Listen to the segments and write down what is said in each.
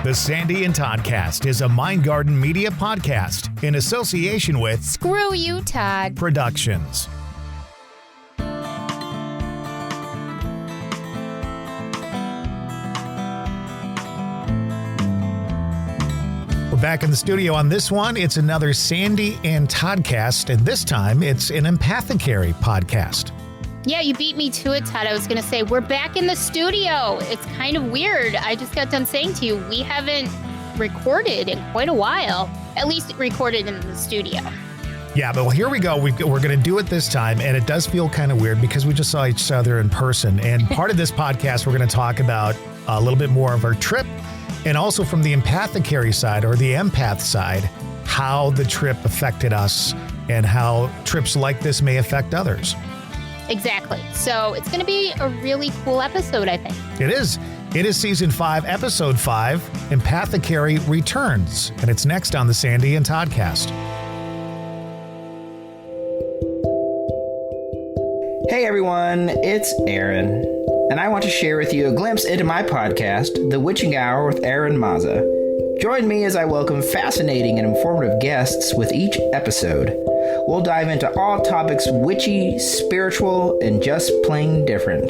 The Sandy and Toddcast is a Mindgarden Media podcast in association with Screw You, Todd Productions. We're back in the studio on this one. It's another Sandy and Toddcast, and this time it's an Empathecary podcast. Yeah, you beat me to it, Todd. I was going to say, we're back in the studio. It's kind of weird. I just got done saying to you, we haven't recorded in quite a while, at least recorded in the studio. Yeah, but here we go. We're going to do it this time, and it does feel kind of weird because we just saw each other in person. And part of this podcast, we're going to talk about a little bit more of our trip, and also from the empathecary side, or the empath side, how the trip affected us and how trips like this may affect others. Exactly. So it's going to be a really cool episode, I think. It is. It is season 5, episode 5, Empathecary Returns, and it's next on the Sandy and Toddcast. Hey everyone, it's Aaron, and I want to share with you a glimpse into my podcast, The Witching Hour with Aaron Mazza. Join me as I welcome fascinating and informative guests with each episode. We'll dive into all topics witchy, spiritual, and just plain different.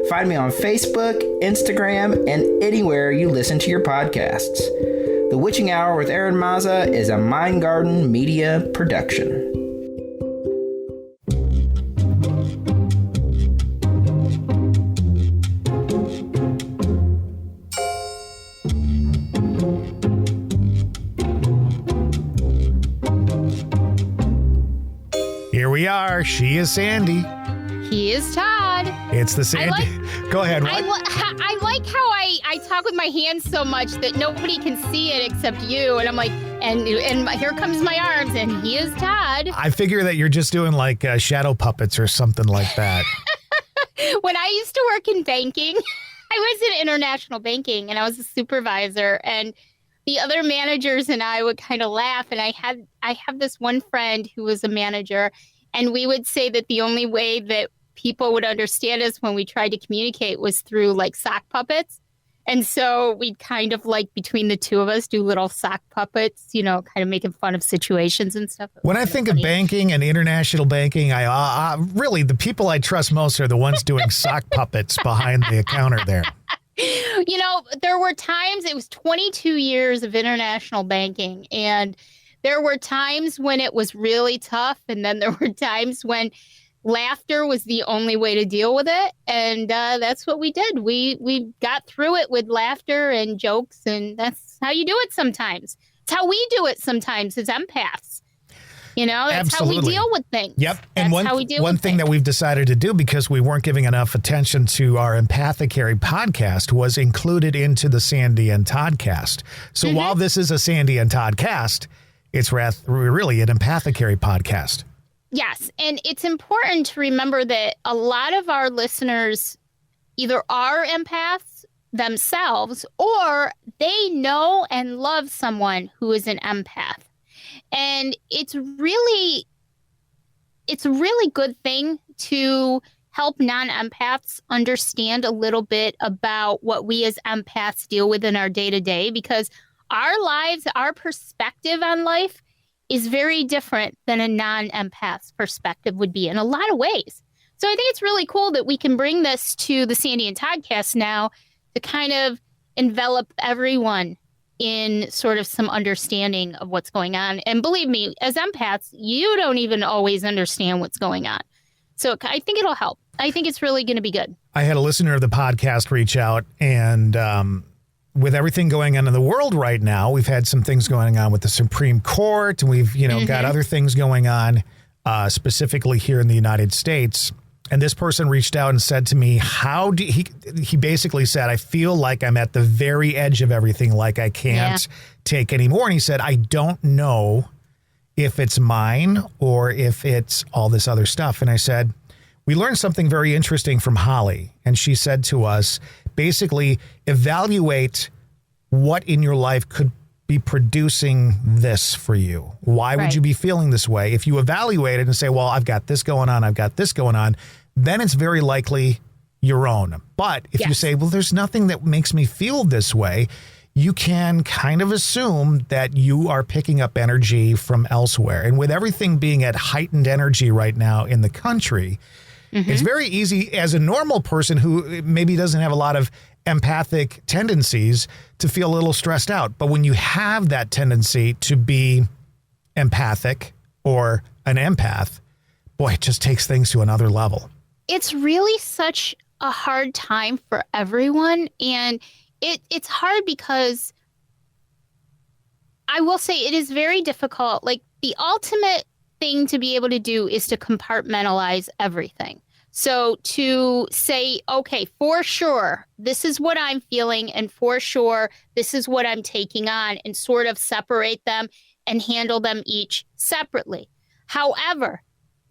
Find me on Facebook, Instagram, and anywhere you listen to your podcasts. The Witching Hour with Aaron Mazza is a Mindgarden Media production. Here we are. She is Sandy. He is Todd. It's the Sandy. Go ahead. I like how I talk with my hands so much that nobody can see it except you. And I'm like, and here comes my arms, and he is Todd. I figure that you're just doing like shadow puppets or something like that. When I used to work in banking, I was in international banking, and I was a supervisor, and the other managers and I would kind of laugh. And I have this one friend who was a manager, and we would say that the only way that people would understand us when we tried to communicate was through like sock puppets. And so we'd kind of like between the two of us do little sock puppets, you know, kind of making fun of situations and stuff. When I think of banking and international banking, I really, the people I trust most are the ones doing sock puppets behind the counter there. You know, there were times, it was 22 years of international banking, and there were times when it was really tough, and then there were times when laughter was the only way to deal with it, and that's what we did. We got through it with laughter and jokes, and that's how you do it sometimes. It's how we do it sometimes as empaths. You know, that's Absolutely. how we deal with things. Yep. That's And how we deal one with thing things. that we've decided to do, because we weren't giving enough attention to our Empathecary podcast, was included into the Sandy and Toddcast. So while this is a Sandy and Toddcast, it's really an Empathecary podcast. Yes. And it's important to remember that a lot of our listeners either are empaths themselves, or they know and love someone who is an empath. And it's a really good thing to help non-empaths understand a little bit about what we as empaths deal with in our day-to-day, because our lives, our perspective on life is very different than a non-empath's perspective would be in a lot of ways. So I think it's really cool that we can bring this to the Sandy and Toddcast now to kind of envelop everyone in sort of some understanding of what's going on. And believe me, as empaths, you don't even always understand what's going on. So I think it'll help. I think it's really going to be good. I had a listener of the podcast reach out, and with everything going on in the world right now, we've had some things going on with the Supreme Court, and we've, got other things going on specifically here in the United States. And this person reached out and said to me, he basically said, I feel like I'm at the very edge of everything, like I can't take anymore. And he said, I don't know if it's mine or if it's all this other stuff. And I said, we learned something very interesting from Holly. And she said to us, basically, evaluate what in your life could be producing this for you. Why would you be feeling this way? If you evaluate it and say, well, I've got this going on, I've got this going on, then it's very likely your own. But if you say, well, there's nothing that makes me feel this way, you can kind of assume that you are picking up energy from elsewhere. And with everything being at heightened energy right now in the country, it's very easy as a normal person who maybe doesn't have a lot of empathic tendencies to feel a little stressed out. But when you have that tendency to be empathic or an empath, boy, it just takes things to another level. It's really such a hard time for everyone. And it's hard because I will say it is very difficult. Like, the ultimate thing to be able to do is to compartmentalize everything. So to say, okay, for sure, this is what I'm feeling, and for sure, this is what I'm taking on, and sort of separate them and handle them each separately. However,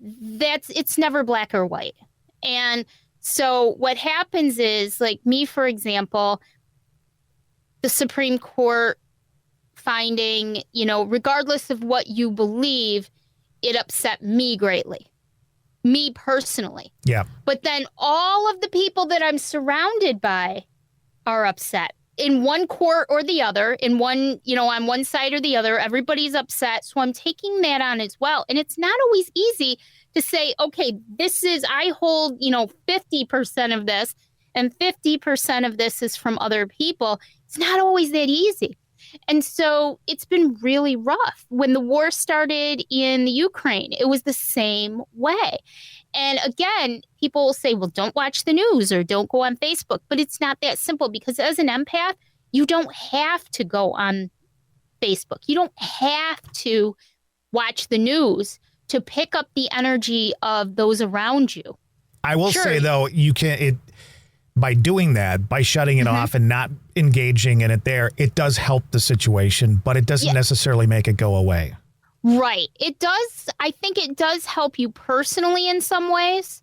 it's never black or white. And so what happens is, like me, for example, the Supreme Court finding, regardless of what you believe, it upset me greatly. Me personally. Yeah. But then all of the people that I'm surrounded by are upset in one court or the other, in one, on one side or the other. Everybody's upset. So I'm taking that on as well. And it's not always easy to say, okay, I hold, 50% of this and 50% of this is from other people. It's not always that easy. And so it's been really rough. When the war started in the Ukraine, it was the same way. And again, people will say, well, don't watch the news or don't go on Facebook. But it's not that simple, because as an empath, you don't have to go on Facebook. You don't have to watch the news to pick up the energy of those around you. I will say, though, you can by doing that, by shutting it off and not engaging in it there, it does help the situation, but it doesn't necessarily make it go away. Right. It does. I think it does help you personally in some ways,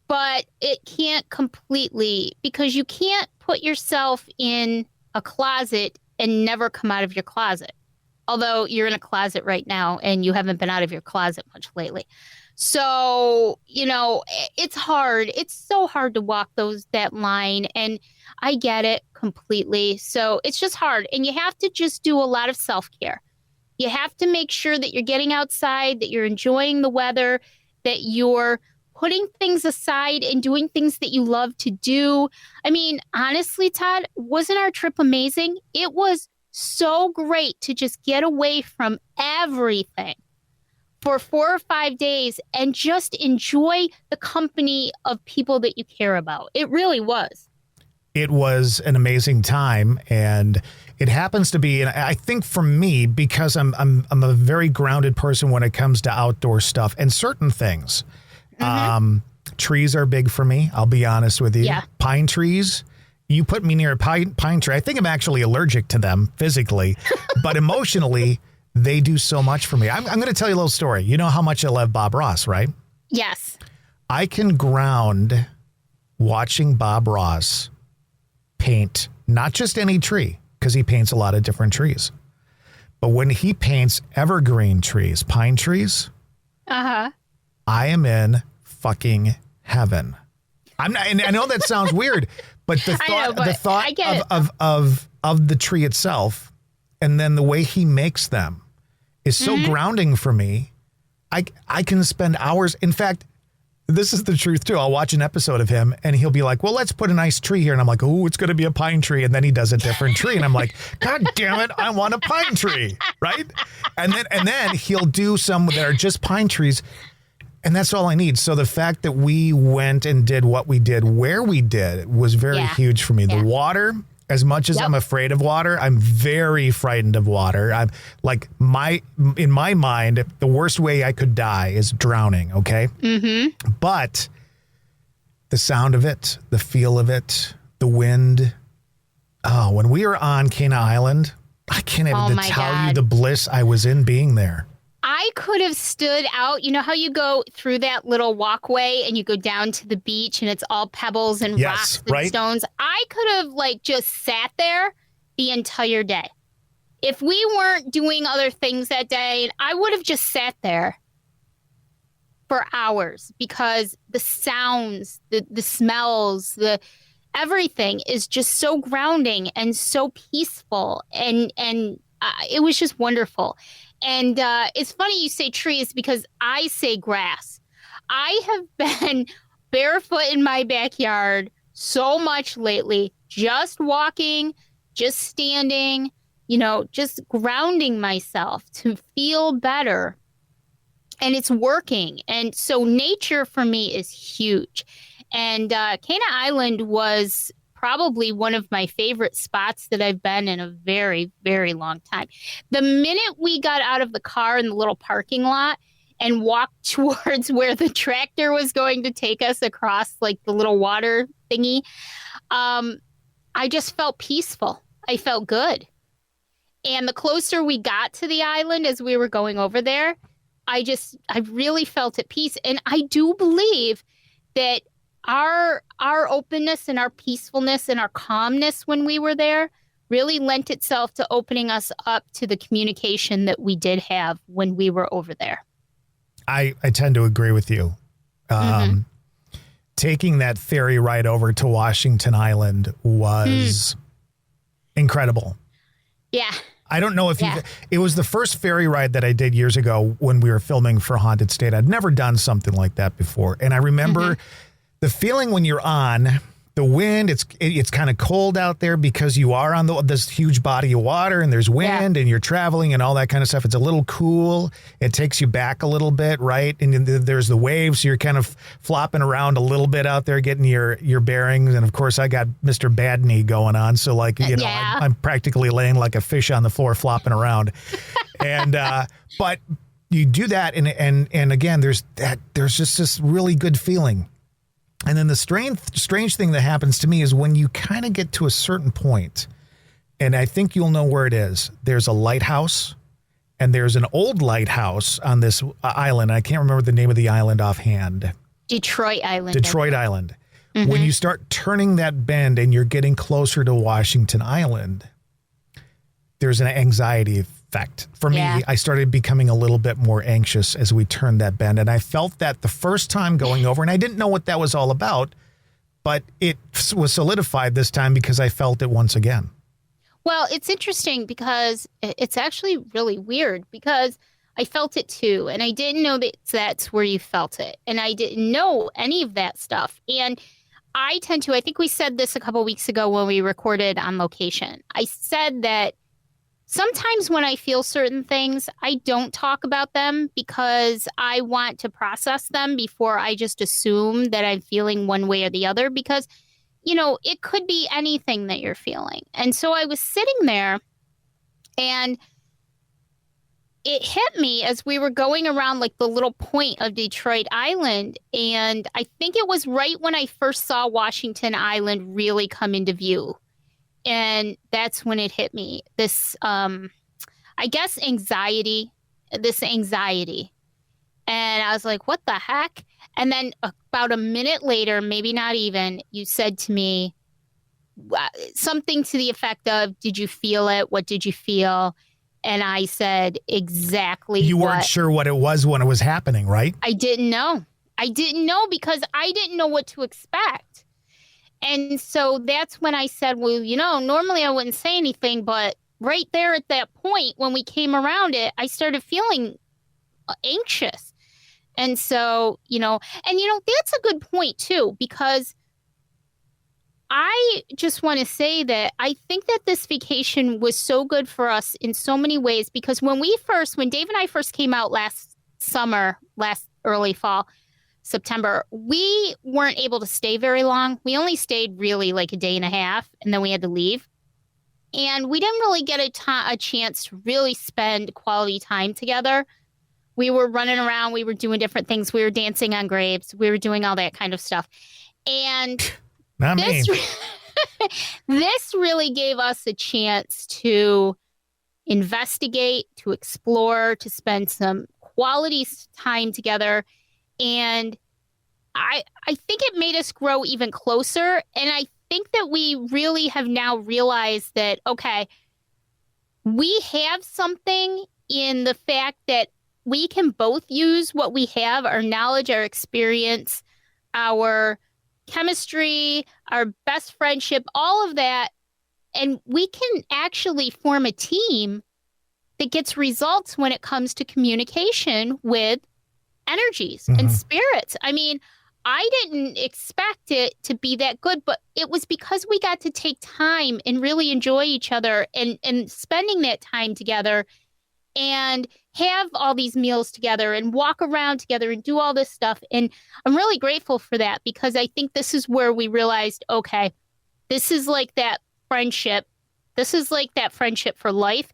but it can't completely, because you can't put yourself in a closet and never come out of your closet. Although you're in a closet right now and you haven't been out of your closet much lately. So, it's hard. It's so hard to walk that line. And I get it completely. So it's just hard. And you have to just do a lot of self-care. You have to make sure that you're getting outside, that you're enjoying the weather, that you're putting things aside and doing things that you love to do. I mean, honestly, Todd, wasn't our trip amazing? It was so great to just get away from everything for 4 or 5 days and just enjoy the company of people that you care about. It really was. It was an amazing time, and it happens to be, and I think for me, because I'm a very grounded person when it comes to outdoor stuff and certain things. Trees are big for me. I'll be honest with you. Yeah. Pine trees. You put me near a pine tree. I think I'm actually allergic to them physically, but emotionally, they do so much for me. I'm going to tell you a little story. You know how much I love Bob Ross, right? Yes. I can ground watching Bob Ross paint not just any tree, because he paints a lot of different trees, but when he paints evergreen trees, pine trees, I am in fucking heaven. I'm not, and I know that sounds weird, but the thought of the tree itself, and then the way he makes them is so grounding for me. I can spend hours. In fact, this is the truth too. I'll watch an episode of him and he'll be like, well, let's put a nice tree here. And I'm like, oh, it's going to be a pine tree. And then he does a different tree. And I'm like, God damn it. I want a pine tree. Right. And then he'll do some that are just pine trees. And that's all I need. So the fact that we went and did what we did, where we did, was very huge for me. The water, as much as I'm afraid of water, I'm very frightened of water. I'm like, in my mind, the worst way I could die is drowning. Okay. But the sound of it, the feel of it, the wind. Oh, when we were on Cana Island, I can't even tell you the bliss I was in being there. I could have stood out. You know how you go through that little walkway and you go down to the beach and it's all pebbles and rocks and stones? I could have just sat there the entire day. If we weren't doing other things that day, I would have just sat there for hours, because the sounds, the smells, everything is just so grounding and so peaceful. And it was just wonderful. And it's funny you say trees because I say grass. I have been barefoot in my backyard so much lately, just walking, just standing, just grounding myself to feel better. And it's working. And so nature for me is huge. And Cana Island was probably one of my favorite spots that I've been in a very, very long time. The minute we got out of the car in the little parking lot and walked towards where the tractor was going to take us across like the little water thingy, I just felt peaceful. I felt good. And the closer we got to the island as we were going over there, I really felt at peace. And I do believe that our openness and our peacefulness and our calmness when we were there really lent itself to opening us up to the communication that we did have when we were over there. I tend to agree with you. Taking that ferry ride over to Washington Island was incredible. Yeah. I don't know if it was the first ferry ride that I did years ago when we were filming for Haunted State. I'd never done something like that before. And I remember the feeling when you're on the wind, it's kind of cold out there because you are on this huge body of water and there's wind and you're traveling and all that kind of stuff. It's a little cool. It takes you back a little bit, right? And there's the waves. So you're kind of flopping around a little bit out there, getting your bearings. And of course, I got Mr. Bad Knee going on. So I'm practically laying like a fish on the floor, flopping around. And but you do that, and again, there's just this really good feeling. And then the strange thing that happens to me is when you kind of get to a certain point, and I think you'll know where it is. There's a lighthouse, and there's an old lighthouse on this island. I can't remember the name of the island offhand. Detroit Island. When you start turning that bend and you're getting closer to Washington Island, there's an anxiety effect. For me, I started becoming a little bit more anxious as we turned that bend. And I felt that the first time going over, and I didn't know what that was all about, but it was solidified this time because I felt it once again. Well, it's interesting because it's actually really weird because I felt it too. And I didn't know that that's where you felt it. And I didn't know any of that stuff. And I think we said this a couple weeks ago when we recorded on location. I said that sometimes when I feel certain things, I don't talk about them because I want to process them before I just assume that I'm feeling one way or the other because, it could be anything that you're feeling. And so I was sitting there and it hit me as we were going around like the little point of Detroit Island. And I think it was right when I first saw Washington Island really come into view. And that's when it hit me. This, I guess, anxiety. And I was like, what the heck? And then about a minute later, maybe not even, you said to me something to the effect of, did you feel it? What did you feel? And I said exactly You weren't sure what it was when it was happening, right? I didn't know. Because I didn't know what to expect. And so that's when I said, well, normally I wouldn't say anything, but right there at that point when we came around it, I started feeling anxious. And so, that's a good point too, because I just want to say that I think that this vacation was so good for us in so many ways, because when Dave and I first came out last early fall, September, we weren't able to stay very long. We only stayed really like a day and a half, and then we had to leave. And we didn't really get a chance to really spend quality time together. We were running around. We were doing different things. We were dancing on graves. We were doing all that kind of stuff. And this really gave us a chance to investigate, to explore, to spend some quality time together. And I think it made us grow even closer. And I think that we really have now realized that, okay, we have something in the fact that we can both use what we have, our knowledge, our experience, our chemistry, our best friendship, all of that. And we can actually form a team that gets results when it comes to communication with energies and spirits. I mean, I didn't expect it to be that good, but it was because we got to take time and really enjoy each other and spending that time together and have all these meals together and walk around together and do all this stuff. And I'm really grateful for that, because I think this is where we realized, okay, this is like that friendship. This is like that friendship for life.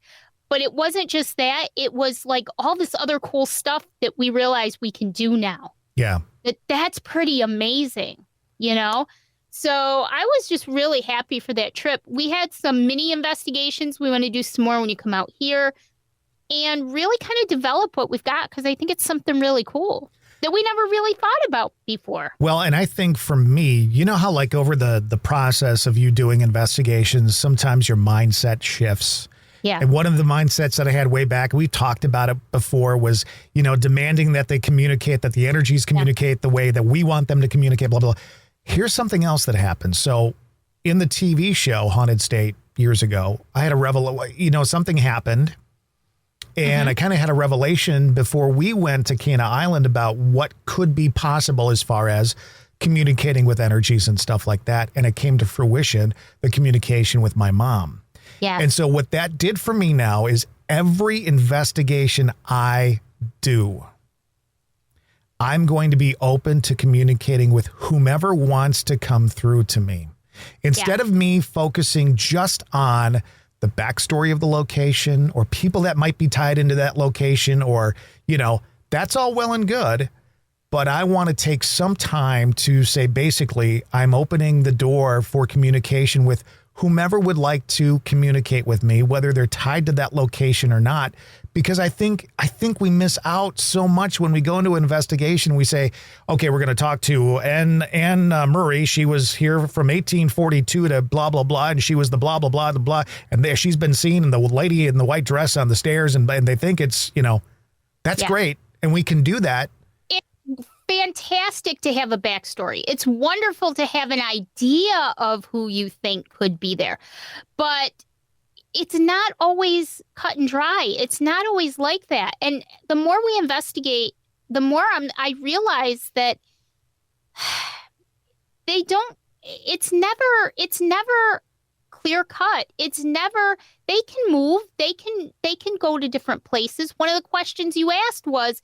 But it wasn't just that. It was like all this other cool stuff that we realize we can do now. Yeah. That's pretty amazing, you know? So I was just really happy for that trip. We had some mini investigations. We want to do some more when you come out here and really kind of develop what we've got, because I think it's something really cool that we never really thought about before. Well, and I think for me, you know how like over the process of you doing investigations, sometimes your mindset shifts. Yeah. And one of the mindsets that I had way back, we talked about it before, was, you know, demanding that they communicate, that the energies communicate the way that we want them to communicate, blah, blah, blah. Here's something else that happened. So in the TV show Haunted State years ago, I had something happened. And I kind of had a revelation before we went to Cana Island about what could be possible as far as communicating with energies and stuff like that. And it came to fruition, the communication with my mom. Yeah. And so what that did for me now is every investigation I do, I'm going to be open to communicating with whomever wants to come through to me. Instead of me focusing just on the backstory of the location or people that might be tied into that location, or, you know, that's all well and good. But I want to take some time to say, basically, I'm opening the door for communication with whomever would like to communicate with me, whether they're tied to that location or not, because I think we miss out so much when we go into an investigation. We say, okay, we're going to talk to Anne Murray. She was here from 1842 to blah, blah, blah, and she was the blah, blah, blah, the blah, and there she's been seen, and the lady in the white dress on the stairs, and they think it's, you know, that's great, and we can do that. Fantastic to have a backstory. It's wonderful to have an idea of who you think could be there, but it's not always cut and dry. It's not always like that. And the more we investigate, the more I realize that it's never clear cut. It's never, they can move. They can go to different places. One of the questions you asked was,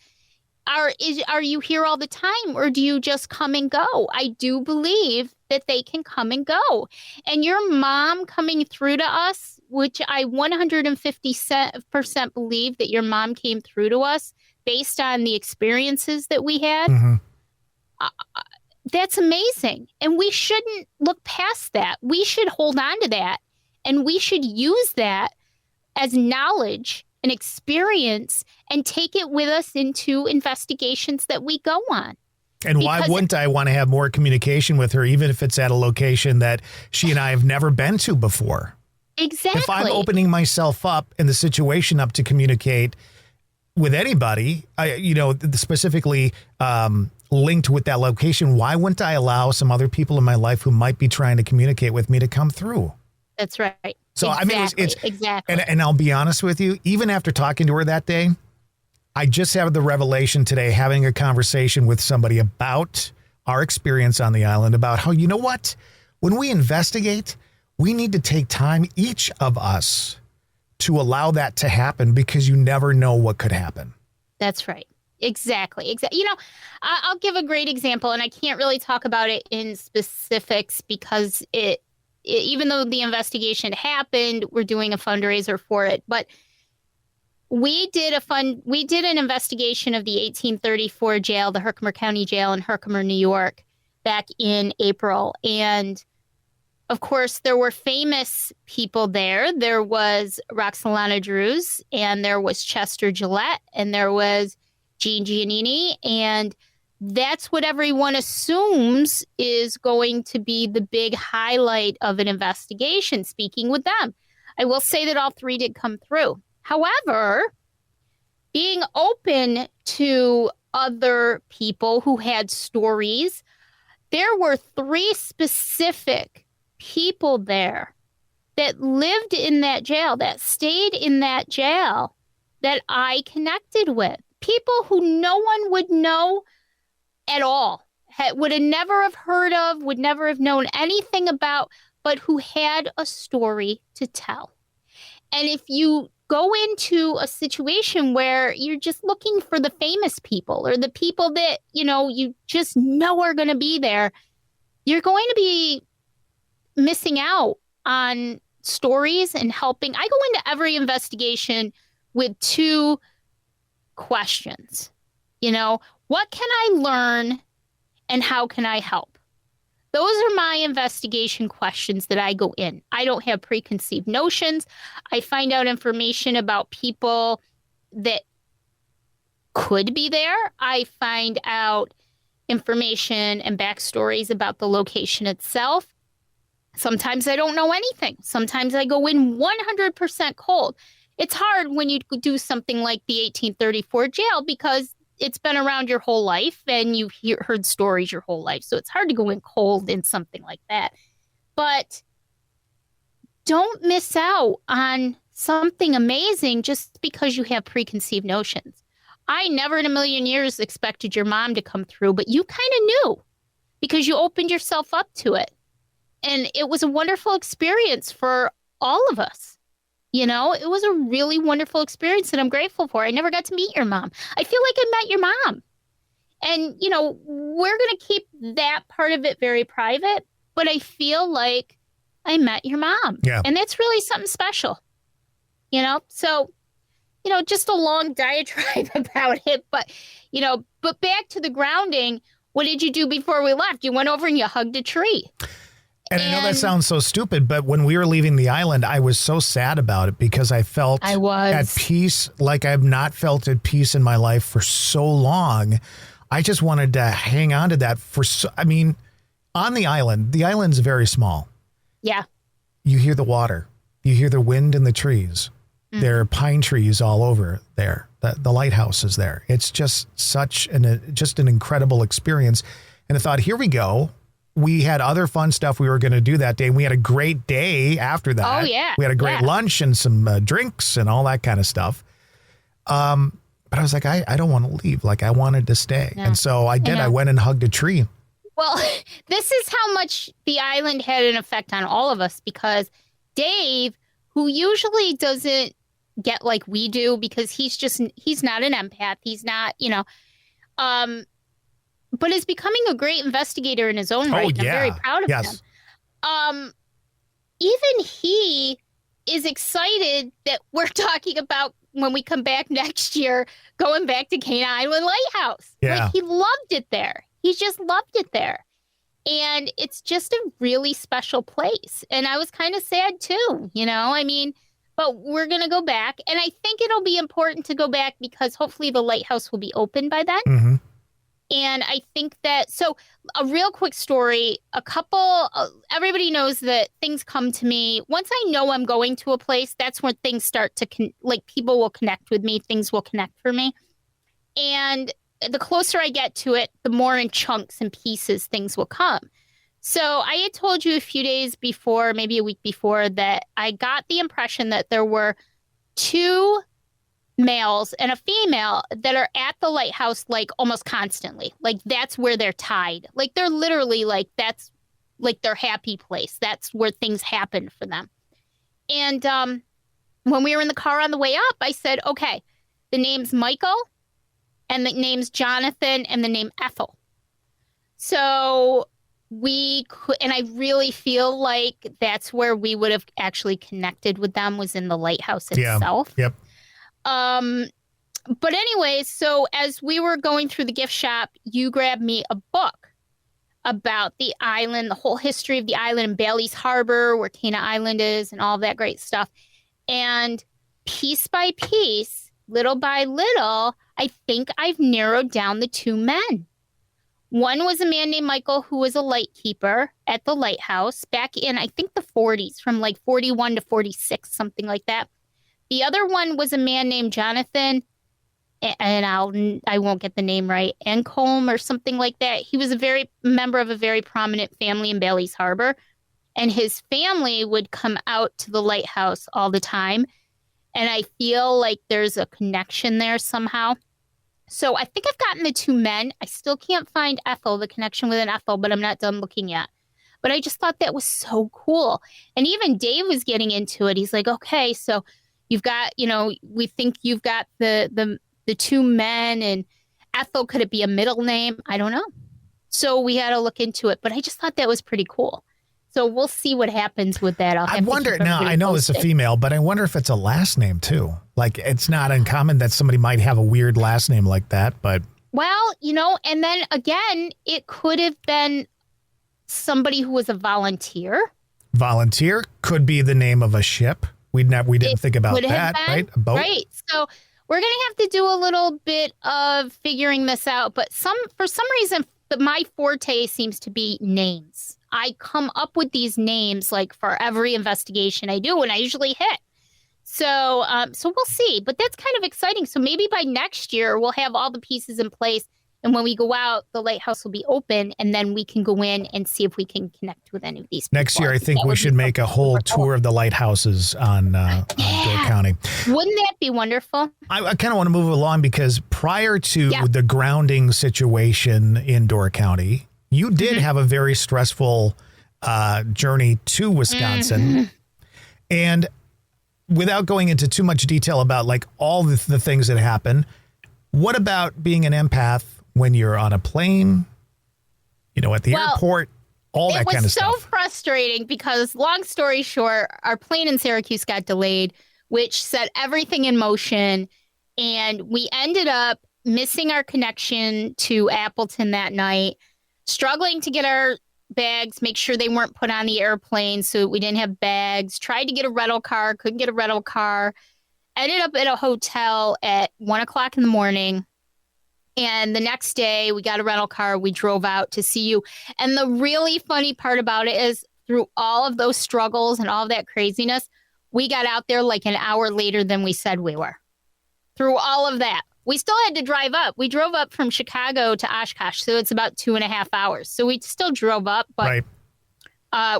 are you here all the time, or do you just come and go? I do believe that they can come and go. And your mom coming through to us, which I 150% believe that your mom came through to us based on the experiences that we had. That's amazing. And we shouldn't look past that. We should hold on to that, and we should use that as knowledge and experience and take it with us into investigations that we go on. And why wouldn't I want to have more communication with her, even if it's at a location that she and I have never been to before? Exactly. If I'm opening myself up and the situation up to communicate with anybody, specifically linked with that location, why wouldn't I allow some other people in my life who might be trying to communicate with me to come through? That's right. So, exactly. I mean, it's exactly. And I'll be honest with you, even after talking to her that day, I just had the revelation today, having a conversation with somebody about our experience on the island, about how, you know what, when we investigate, we need to take time, each of us, to allow that to happen, because you never know what could happen. That's right. Exactly. You know, I'll give a great example, and I can't really talk about it in specifics because even though the investigation happened, we're doing a fundraiser for it. But we did an investigation of the 1834 jail, the Herkimer County Jail in Herkimer, New York, back in April. And of course, there were famous people there. There was Roxalana Drews, and there was Chester Gillette, and there was Jean Giannini, and that's what everyone assumes is going to be the big highlight of an investigation, speaking with them. I will say that all three did come through. However, being open to other people who had stories, there were 3 specific people there that lived in that jail, that stayed in that jail, that I connected with. People who no one would know at all, would have never have heard of, would never have known anything about, but who had a story to tell. And if you go into a situation where you're just looking for the famous people or the people that, you just know are going to be there, you're going to be missing out on stories and helping. I go into every investigation with 2 questions. What can I learn and how can I help? Those are my investigation questions that I go in. I don't have preconceived notions. I find out information about people that could be there. I find out information and backstories about the location itself. Sometimes I don't know anything. Sometimes I go in 100% cold. It's hard when you do something like the 1834 jail because it's been around your whole life and you've heard stories your whole life. So it's hard to go in cold in something like that. But don't miss out on something amazing just because you have preconceived notions. I never in a million years expected your mom to come through, but you kind of knew because you opened yourself up to it. And it was a wonderful experience for all of us. It was a really wonderful experience that I'm grateful for. I never got to meet your mom. I feel like I met your mom. And, we're going to keep that part of it very private, but I feel like I met your mom. Yeah. And that's really something special, So, just a long diatribe about it. But back to the grounding, what did you do before we left? You went over and you hugged a tree. And I know that sounds so stupid, but when we were leaving the island, I was so sad about it because I felt at peace like I've not felt at peace in my life for so long. I just wanted to hang on to that on the island's very small. Yeah. You hear the water. You hear the wind in the trees. Mm-hmm. There are pine trees all over there. The lighthouse is there. It's just such an incredible experience. And I thought, here we go. We had other fun stuff we were going to do that day. We had a great day after that. Oh, yeah. We had a great lunch and some drinks and all that kind of stuff. But I was like, I don't want to leave. Like, I wanted to stay. No. And so I did. I went and hugged a tree. Well, this is how much the island had an effect on all of us because Dave, who usually doesn't get like we do because he's not an empath. He's not, but is becoming a great investigator in his own right. And I'm very proud of him. Even he is excited that we're talking about when we come back next year, going back to Cane Island Lighthouse. Yeah. Like, he loved it there. He just loved it there. And it's just a really special place. And I was kind of sad too, but we're going to go back. And I think it'll be important to go back because hopefully the lighthouse will be open by then. Mm-hmm. And I think that, so a real quick story, everybody knows that things come to me. Once I know I'm going to a place, that's when things start to, people will connect with me, things will connect for me. And the closer I get to it, the more in chunks and pieces things will come. So I had told you a few days before, maybe a week before, that I got the impression that there were 2 males and a female that are at the lighthouse like almost constantly. Like that's where they're tied. Like they're literally like that's like their happy place. That's where things happen for them. And when we were in the car on the way up, I said, okay, the name's Michael and the name's Jonathan and the name Ethel. So we could, and I really feel like that's where we would have actually connected with them, was in the lighthouse itself. Yep. But anyways, so as we were going through the gift shop, you grabbed me a book about the island, the whole history of the island and Bailey's Harbor, where Cana Island is and all that great stuff. And piece by piece, little by little, I think I've narrowed down the 2 men. One was a man named Michael, who was a lightkeeper at the lighthouse back in, I think, the 40s, from like 41 to 46, something like that. The other one was a man named Jonathan, and I won't get the name right, Ancombe or something like that. He was a member of a very prominent family in Bailey's Harbor, and his family would come out to the lighthouse all the time. And I feel like there's a connection there somehow. So I think I've gotten the two men. I still can't find Ethel, the connection with an Ethel, but I'm not done looking yet. But I just thought that was so cool. And even Dave was getting into it. He's like, okay, so you've got, we think you've got the two men, and Ethel, could it be a middle name? I don't know. So we had to look into it. But I just thought that was pretty cool. So we'll see what happens with that. I wonder now, I know it's a female, but I wonder if it's a last name too. Like, it's not uncommon that somebody might have a weird last name like that, but. Well, and then again, it could have been somebody who was a volunteer. Volunteer could be the name of a ship. We didn't think about that, right? A boat. Right. So we're going to have to do a little bit of figuring this out. But for some reason, my forte seems to be names. I come up with these names like for every investigation I do, and I usually hit. So we'll see. But that's kind of exciting. So maybe by next year, we'll have all the pieces in place. And when we go out, the lighthouse will be open, and then we can go in and see if we can connect with any of these people. Next year, I think we should make a whole tour of the lighthouses on Door County. Wouldn't that be wonderful? I kind of want to move along because prior to the grounding situation in Door County, you did have a very stressful journey to Wisconsin. Mm-hmm. And without going into too much detail about like all the things that happen, what about being an empath when you're on a plane, at the airport, all that kind of stuff? It was so frustrating because, long story short, our plane in Syracuse got delayed, which set everything in motion. And we ended up missing our connection to Appleton that night, struggling to get our bags, make sure they weren't put on the airplane so we didn't have bags, tried to get a rental car, couldn't get a rental car, ended up at a hotel at 1:00 in the morning. And the next day we got a rental car. We drove out to see you. And the really funny part about it is through all of those struggles and all of that craziness, we got out there like an hour later than we said we were. Through all of that, we still had to drive up. We drove up from Chicago to Oshkosh. So it's about 2.5 hours. So we still drove up, but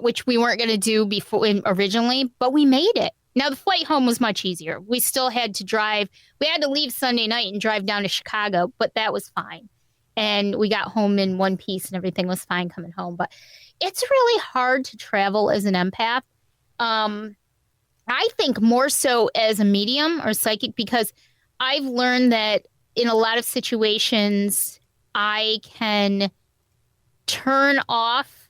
which we weren't going to do before originally, but we made it. Now, the flight home was much easier. We still had to drive. We had to leave Sunday night and drive down to Chicago, but that was fine. And we got home in one piece and everything was fine coming home. But it's really hard to travel as an empath. I think more so as a medium or psychic, because I've learned that in a lot of situations, I can turn off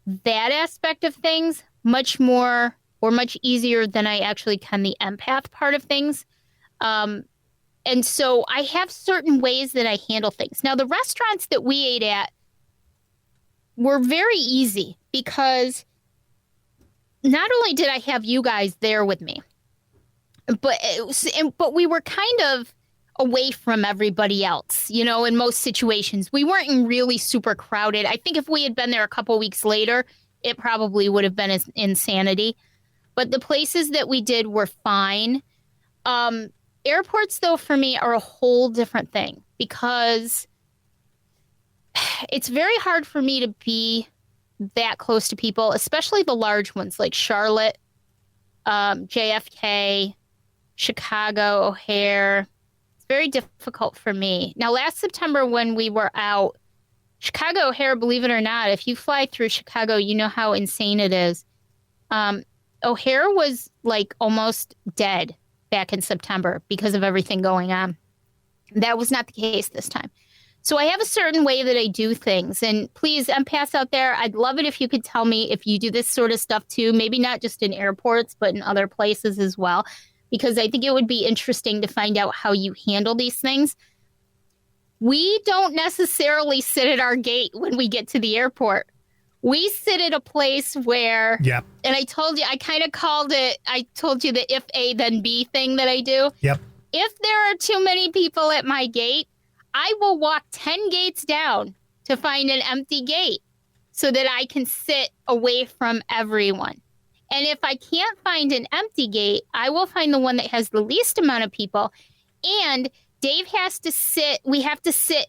that aspect of things much more or much easier than I actually can the empath part of things. And so I have certain ways that I handle things. Now, the restaurants that we ate at were very easy because not only did I have you guys there with me, but we were kind of away from everybody else, in most situations. We weren't really super crowded. I think if we had been there a couple weeks later, it probably would have been insanity. But the places that we did were fine. Airports, though, for me are a whole different thing because it's very hard for me to be that close to people, especially the large ones like Charlotte, JFK, Chicago, O'Hare. It's very difficult for me. Now, last September when we were out, Chicago O'Hare, believe it or not, if you fly through Chicago, you know how insane it is. O'Hare was like almost dead back in September because of everything going on. That was not the case this time. So I have a certain way that I do things. And please, empaths out there, I'd love it if you could tell me if you do this sort of stuff too, maybe not just in airports, but in other places as well, because I think it would be interesting to find out how you handle these things. We don't necessarily sit at our gate when we get to the airport. We sit at a place where, and I told you, I kind of called it, I told you the if A then B thing that I do. Yep. If there are too many people at my gate, I will walk 10 gates down to find an empty gate so that I can sit away from everyone. And if I can't find an empty gate, I will find the one that has the least amount of people. And Dave has to sit, we have to sit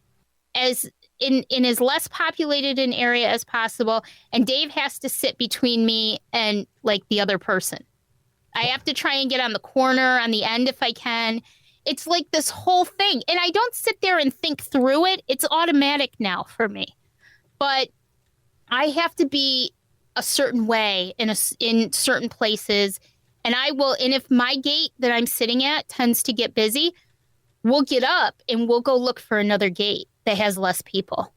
as in as less populated an area as possible. And Dave has to sit between me and like the other person. I have to try and get on the corner, on the end if I can. It's like this whole thing. And I don't sit there and think through it. It's automatic now for me. But I have to be a certain way in certain places. And I will, and if my gate that I'm sitting at tends to get busy, we'll get up and we'll go look for another gate that has less people.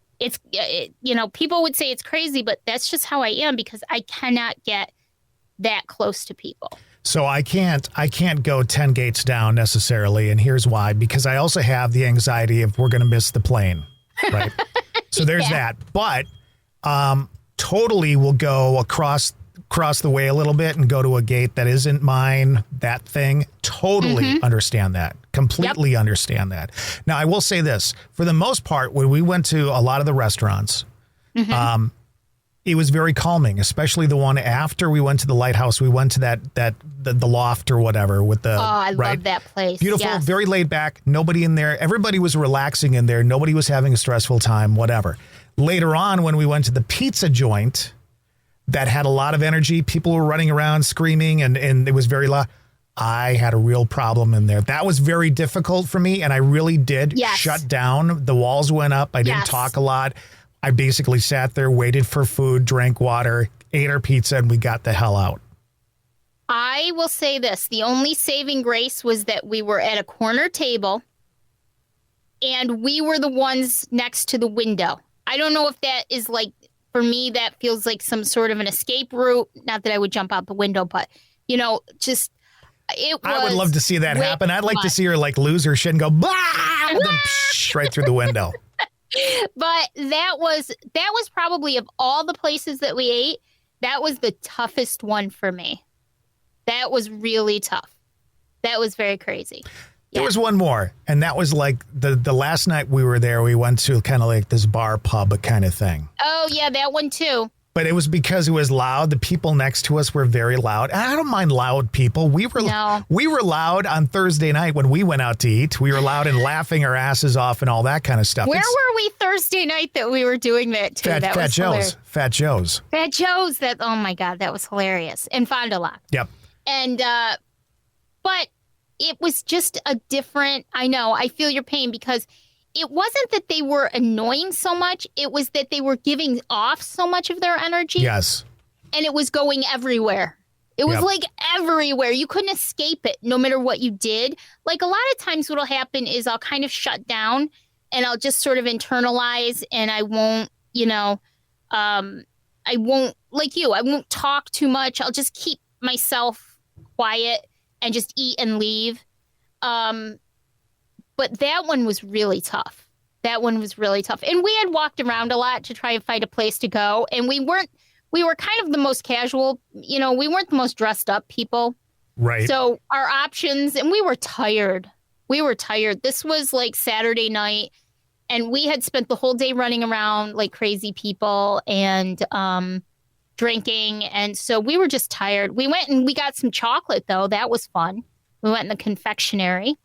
People would say it's crazy, but that's just how I am because I cannot get that close to people. So I can't go 10 gates down necessarily. And here's why, because I also have the anxiety of we're going to miss the plane. Right. So there's that. But totally will go across the way a little bit and go to a gate that isn't mine, that thing. Totally understand that. Completely understand that. Now, I will say this. For the most part, when we went to a lot of the restaurants, it was very calming, especially the one after we went to the lighthouse. We went to the loft or whatever with the. Oh, I love that place. Beautiful, yes. Very laid back. Nobody in there. Everybody was relaxing in there. Nobody was having a stressful time, whatever. Later on, when we went to the pizza joint that had a lot of energy, people were running around screaming and it was very loud. I had a real problem in there. That was very difficult for me. And I really did shut down. The walls went up. I didn't talk a lot. I basically sat there, waited for food, drank water, ate our pizza, and we got the hell out. I will say this. The only saving grace was that we were at a corner table and we were the ones next to the window. I don't know if that is like, for me, that feels like some sort of an escape route. Not that I would jump out the window, but, just... I would love to see that happen. I'd like to see her like lose her shit and go, bah! And then right through the window. But that was probably, of all the places that we ate, that was the toughest one for me. That was really tough. That was very crazy. There was one more, and that was like the last night we were there, we went to kind of like this bar pub kind of thing. Oh, yeah, that one too. But it was because it was loud. The people next to us were very loud. And I don't mind loud people. We were loud on Thursday night when we went out to eat. We were loud and laughing our asses off and all that kind of stuff. Where were we Thursday night that we were doing that too? Fat Joe's. Fat Joe's. Oh my God, that was hilarious. And Fond du Lac. Yep. And, but it was just a different, I know, I feel your pain because it wasn't that they were annoying so much. It was that they were giving off so much of their energy. Yes. And it was going everywhere. It was like everywhere. You couldn't escape it no matter what you did. Like a lot of times what'll happen is I'll kind of shut down and I'll just sort of internalize and I won't, I won't, like you, I won't talk too much. I'll just keep myself quiet and just eat and leave. But that one was really tough. And we had walked around a lot to try and find a place to go. And we were kind of the most casual, we weren't the most dressed up people. Right. So our options, and we were tired. This was like Saturday night. And we had spent the whole day running around like crazy people and drinking. And so we were just tired. We went and we got some chocolate, though. That was fun. We went in the confectionery.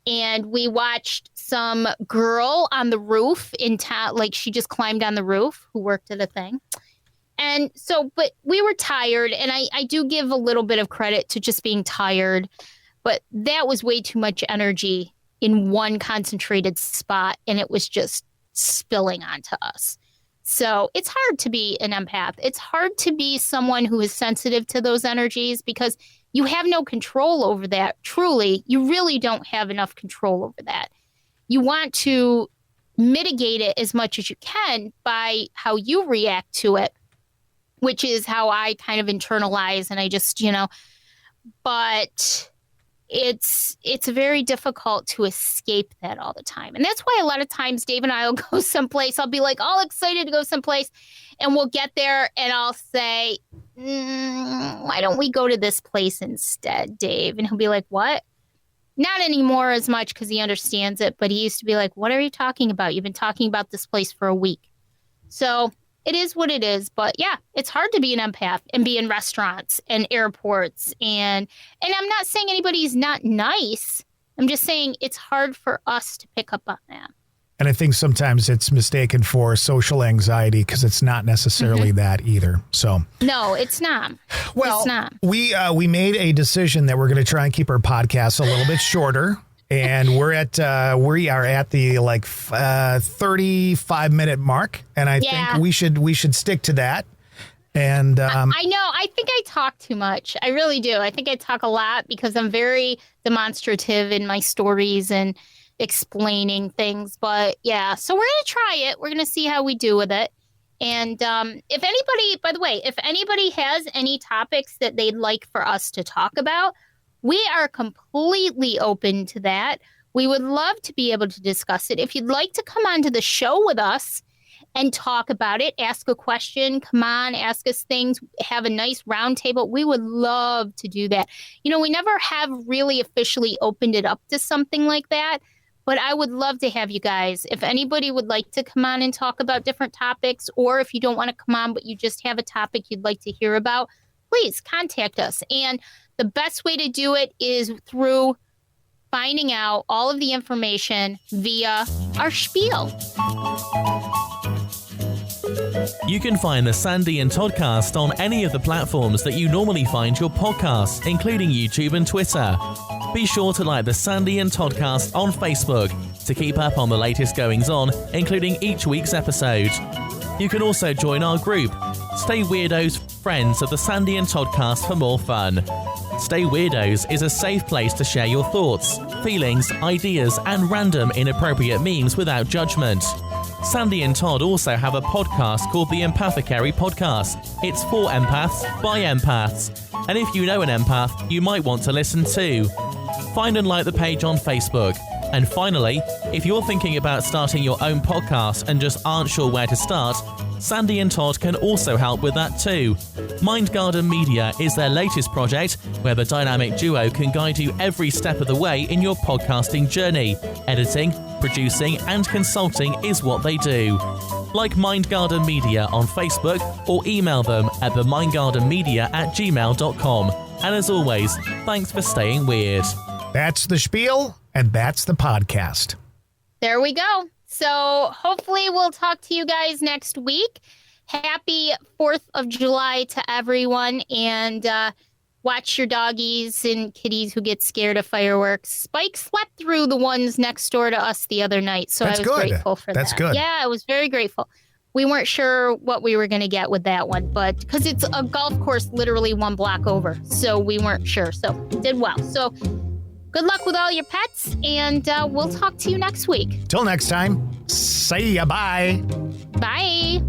And we watched some girl on the roof in town, like she just climbed on the roof, who worked at a thing. And so, but we were tired, and I do give a little bit of credit to just being tired, but that was way too much energy in one concentrated spot, and it was just spilling onto us. So it's hard to be an empath. It's hard to be someone who is sensitive to those energies because you have no control over that. Truly, you really don't have enough control over that. You want to mitigate it as much as you can by how you react to it, which is how I kind of internalize and I just, but it's very difficult to escape that all the time. And that's why a lot of times Dave and I will go someplace. I'll be like all excited to go someplace and we'll get there and I'll say, why don't we go to this place instead, Dave? And he'll be like, what? Not anymore as much because he understands it. But he used to be like, what are you talking about? You've been talking about this place for a week. So it is what it is. But yeah, it's hard to be an empath and be in restaurants and airports. And I'm not saying anybody's not nice. I'm just saying it's hard for us to pick up on that. And I think sometimes it's mistaken for social anxiety because it's not necessarily that either. So no, it's not. Well, it's not. We made a decision that we're going to try and keep our podcast a little bit shorter. And we are at the 35-minute mark. And I think we should stick to that. And I know. I think I talk too much. I really do. I think I talk a lot because I'm very demonstrative in my stories and explaining things. But yeah, so we're going to try it. We're going to see how we do with it. And if anybody, by the way, if anybody has any topics that they'd like for us to talk about, we are completely open to that. We would love to be able to discuss it. If you'd like to come onto the show with us and talk about it, ask a question, come on, ask us things, have a nice round table, we would love to do that. You know, we never have really officially opened it up to something like that. But I would love to have you guys. If anybody would like to come on and talk about different topics, or if you don't want to come on, but you just have a topic you'd like to hear about, please contact us. And the best way to do it is through finding out all of the information via our spiel. You can find the Sandy and Toddcast on any of the platforms that you normally find your podcasts, including YouTube and Twitter. Be sure to like the Sandy and Toddcast on Facebook to keep up on the latest goings-on, including each week's episode. You can also join our group, Stay Weirdos, Friends of the Sandy and Toddcast, for more fun. Stay Weirdos is a safe place to share your thoughts, feelings, ideas, and random inappropriate memes without judgment. Sandy and Todd also have a podcast called the Empathecary Podcast. It's for empaths, by empaths. And if you know an empath, you might want to listen too. Find and like the page on Facebook. And finally, if you're thinking about starting your own podcast and just aren't sure where to start, Sandy and Todd can also help with that too. Mindgarden Media is their latest project where the dynamic duo can guide you every step of the way in your podcasting journey. Editing, producing and consulting is what they do. Like Mindgarden Media on Facebook or email them at themindgardenmedia@gmail.com. And as always, thanks for staying weird. That's the spiel, and that's the podcast. There we go. So hopefully we'll talk to you guys next week. Happy 4th of July to everyone. And watch your doggies and kitties who get scared of fireworks. Spike slept through the ones next door to us the other night. So I was grateful for that. That's good. Yeah, I was very grateful. We weren't sure what we were going to get with that one, but because it's a golf course literally one block over. So we weren't sure. So did well. So good luck with all your pets, and we'll talk to you next week. Till next time, say ya bye. Bye.